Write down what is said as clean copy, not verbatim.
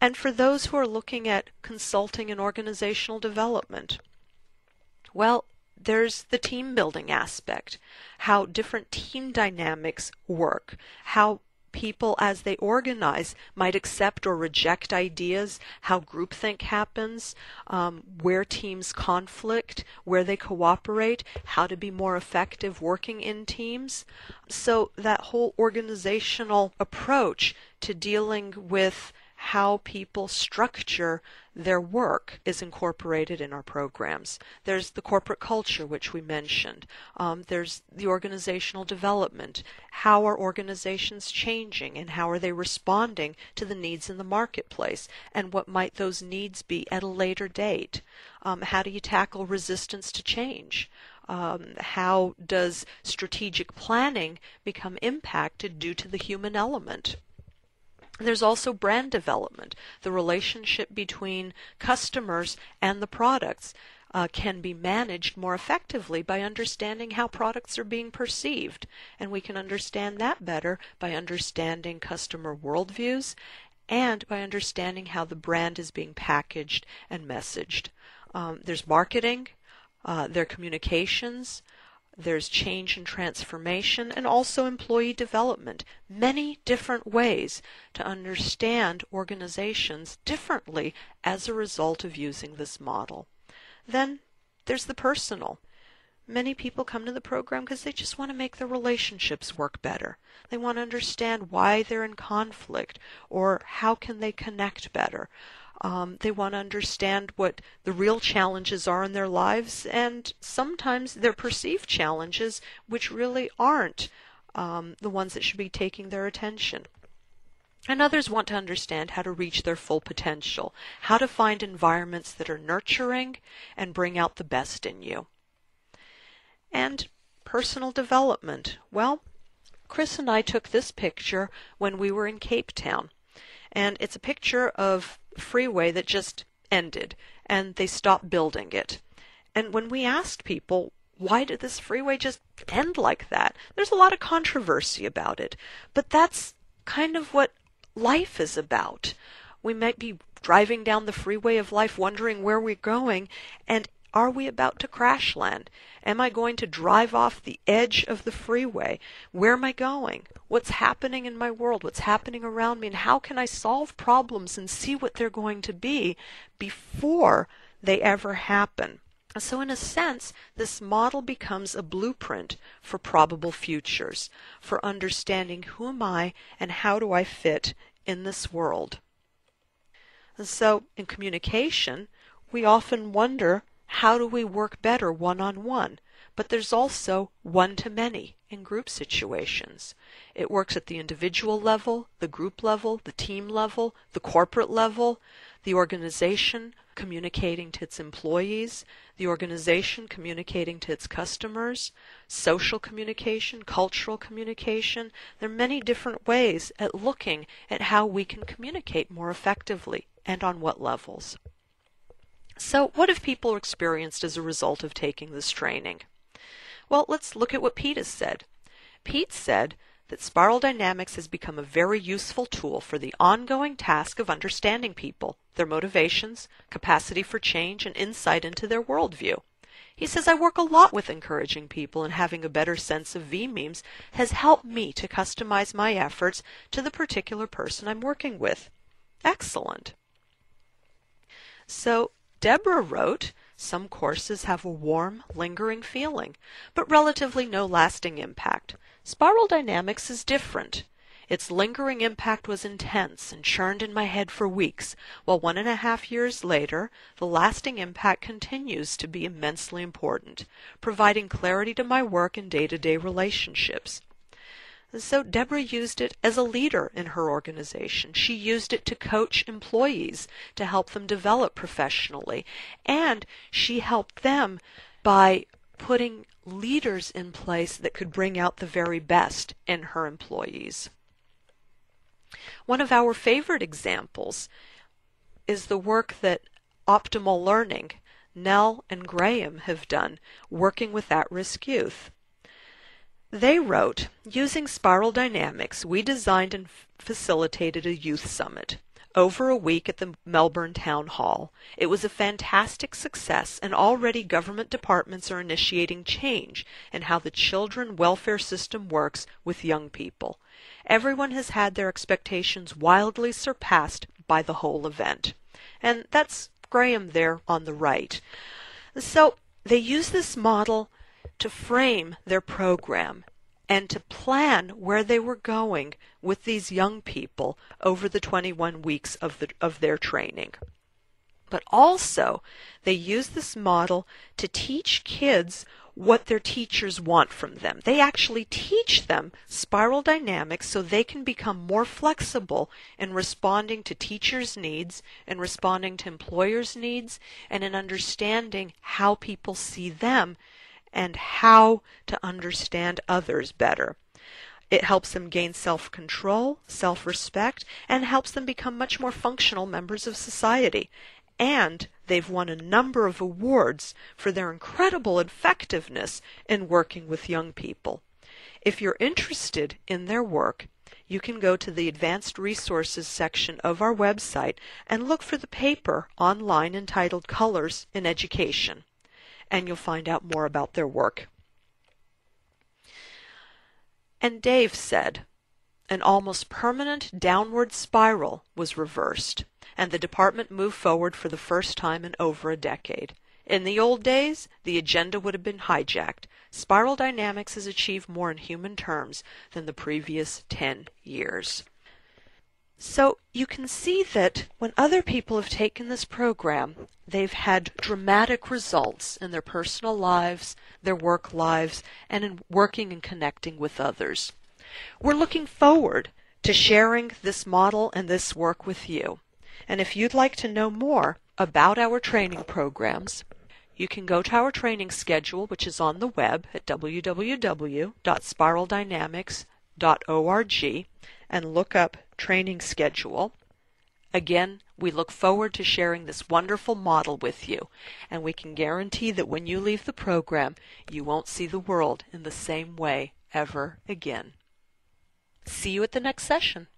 And for those who are looking at consulting and organizational development, well, there's the team building aspect, how different team dynamics work, how people as they organize might accept or reject ideas, how groupthink happens, where teams conflict, where they cooperate, how to be more effective working in teams. So that whole organizational approach to dealing with how people structure their work is incorporated in our programs. There's the corporate culture, which we mentioned. There's the organizational development. How are organizations changing and how are they responding to the needs in the marketplace? And what might those needs be at a later date? How do you tackle resistance to change? How does strategic planning become impacted due to the human element? There's also brand development. The relationship between customers and the products can be managed more effectively by understanding how products are being perceived. And we can understand that better by understanding customer worldviews and by understanding how the brand is being packaged and messaged. There's marketing, there are communications, there's change and transformation, and also employee development. Many different ways to understand organizations differently as a result of using this model. Then there's the personal. Many people come to the program because they just want to make their relationships work better. They want to understand why they're in conflict or how can they connect better. They want to understand what the real challenges are in their lives, and sometimes their perceived challenges, which really aren't the ones that should be taking their attention. And others want to understand how to reach their full potential, how to find environments that are nurturing and bring out the best in you. And personal development. Well, Chris and I took this picture when we were in Cape Town. And it's a picture of a freeway that just ended, and they stopped building it. And when we asked people, why did this freeway just end like that? There's a lot of controversy about it. But that's kind of what life is about. We might be driving down the freeway of life wondering where we're going, and are we about to crash land? Am I going to drive off the edge of the freeway? Where am I going? What's happening in my world? What's happening around me? And how can I solve problems and see what they're going to be before they ever happen? So in a sense, this model becomes a blueprint for probable futures, for understanding who am I and how do I fit in this world. And so in communication, we often wonder, how do we work better one-on-one? But there's also one-to-many in group situations. It works at the individual level, the group level, the team level, the corporate level, the organization communicating to its employees, the organization communicating to its customers, social communication, cultural communication. There are many different ways at looking at how we can communicate more effectively and on what levels. So what have people experienced as a result of taking this training? Well, let's look at what Pete has said. Pete said that spiral dynamics has become a very useful tool for the ongoing task of understanding people, their motivations, capacity for change, and insight into their worldview. He says, I work a lot with encouraging people, and having a better sense of V-memes has helped me to customize my efforts to the particular person I'm working with. Excellent. So Deborah wrote, some courses have a warm, lingering feeling, but relatively no lasting impact. Spiral dynamics is different. Its lingering impact was intense and churned in my head for weeks, while 1.5 years later, the lasting impact continues to be immensely important, providing clarity to my work and day-to-day relationships. So Deborah used it as a leader in her organization. She used it to coach employees to help them develop professionally. And she helped them by putting leaders in place that could bring out the very best in her employees. One of our favorite examples is the work that Optimal Learning, Nell and Graham have done, working with at-risk youth. They wrote, using spiral dynamics, we designed and facilitated a youth summit. over a week at the Melbourne Town Hall. It was a fantastic success, and already government departments are initiating change in how the children welfare system works with young people. Everyone has had their expectations wildly surpassed by the whole event. And that's Graham there on the right. So they use this model to frame their program and to plan where they were going with these young people over the 21 weeks of their training. But also, they use this model to teach kids what their teachers want from them. They actually teach them spiral dynamics so they can become more flexible in responding to teachers' needs, in responding to employers' needs, and in understanding how people see them and how to understand others better. It helps them gain self-control, self-respect, and helps them become much more functional members of society. And they've won a number of awards for their incredible effectiveness in working with young people. If you're interested in their work, you can go to the Advanced Resources section of our website and look for the paper online entitled Colors in Education, and you'll find out more about their work. And Dave said, an almost permanent downward spiral was reversed, and the department moved forward for the first time in over a decade. In the old days, the agenda would have been hijacked. Spiral dynamics has achieved more in human terms than the previous 10 years. So you can see that when other people have taken this program, they've had dramatic results in their personal lives, their work lives, and in working and connecting with others. We're looking forward to sharing this model and this work with you. And if you'd like to know more about our training programs, you can go to our training schedule, which is on the web at www.spiraldynamics.org, and look up training schedule. Again, we look forward to sharing this wonderful model with you, and we can guarantee that when you leave the program, you won't see the world in the same way ever again. See you at the next session.